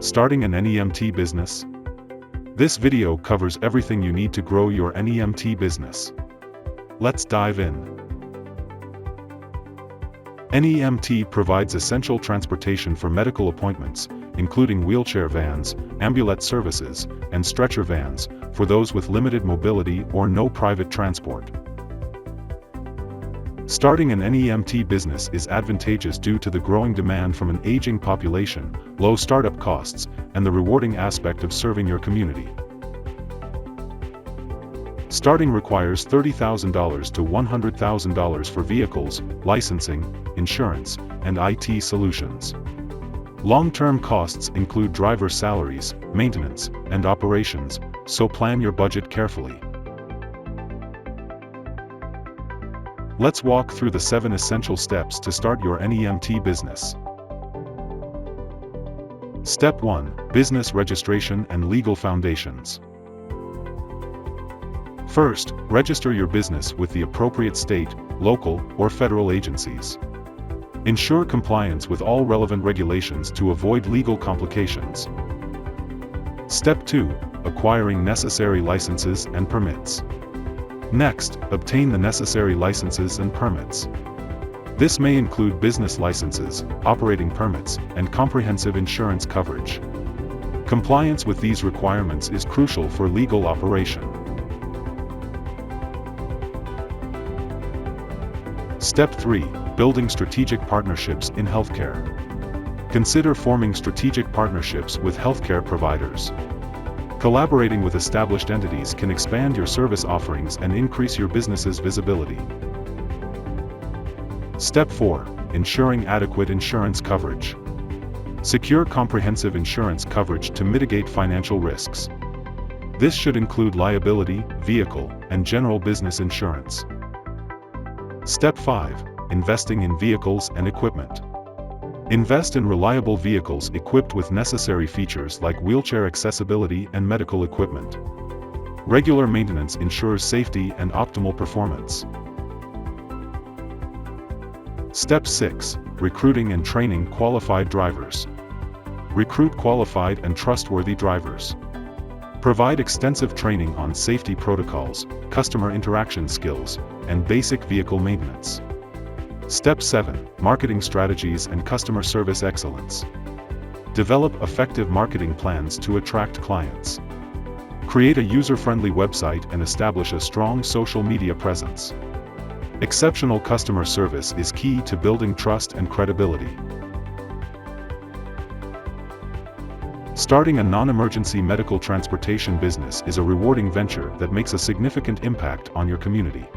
Starting an NEMT business? This video covers everything you need to grow your NEMT business. Let's dive in. NEMT provides essential transportation for medical appointments, including wheelchair vans, ambulance services, and stretcher vans, for those with limited mobility or no private transport. Starting an NEMT business is advantageous due to the growing demand from an aging population, low startup costs, and the rewarding aspect of serving your community. Starting requires $30,000 to $100,000 for vehicles, licensing, insurance, and IT solutions. Long-term costs include driver salaries, maintenance, and operations, so plan your budget carefully. Let's walk through the 7 essential steps to start your NEMT business. Step 1. Business registration and legal foundations. First, register your business with the appropriate state, local, or federal agencies. Ensure compliance with all relevant regulations to avoid legal complications. Step 2. Acquiring necessary licenses and permits. Next, obtain the necessary licenses and permits. This may include business licenses, operating permits, and comprehensive insurance coverage. Compliance with these requirements is crucial for legal operation. Step 3. Building strategic partnerships in healthcare. Consider forming strategic partnerships with healthcare providers. Collaborating with established entities can expand your service offerings and increase your business's visibility. Step 4. Ensuring adequate insurance coverage. Secure comprehensive insurance coverage to mitigate financial risks. This should include liability, vehicle, and general business insurance. Step 5. Investing in vehicles and equipment. Invest in reliable vehicles equipped with necessary features like wheelchair accessibility and medical equipment. Regular maintenance ensures safety and optimal performance. Step 6. Recruiting and training qualified drivers. Recruit qualified and trustworthy drivers. Provide extensive training on safety protocols, customer interaction skills, and basic vehicle maintenance. Step 7. Marketing strategies and customer service excellence. Develop effective marketing plans to attract clients. Create a user-friendly website and establish a strong social media presence. Exceptional customer service is key to building trust and credibility. Starting a non-emergency medical transportation business is a rewarding venture that makes a significant impact on your community.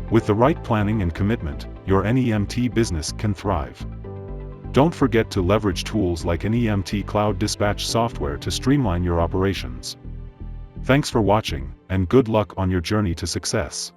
With the right planning and commitment, your NEMT business can thrive. Don't forget to leverage tools like NEMT Cloud Dispatch software to streamline your operations. Thanks for watching, and good luck on your journey to success.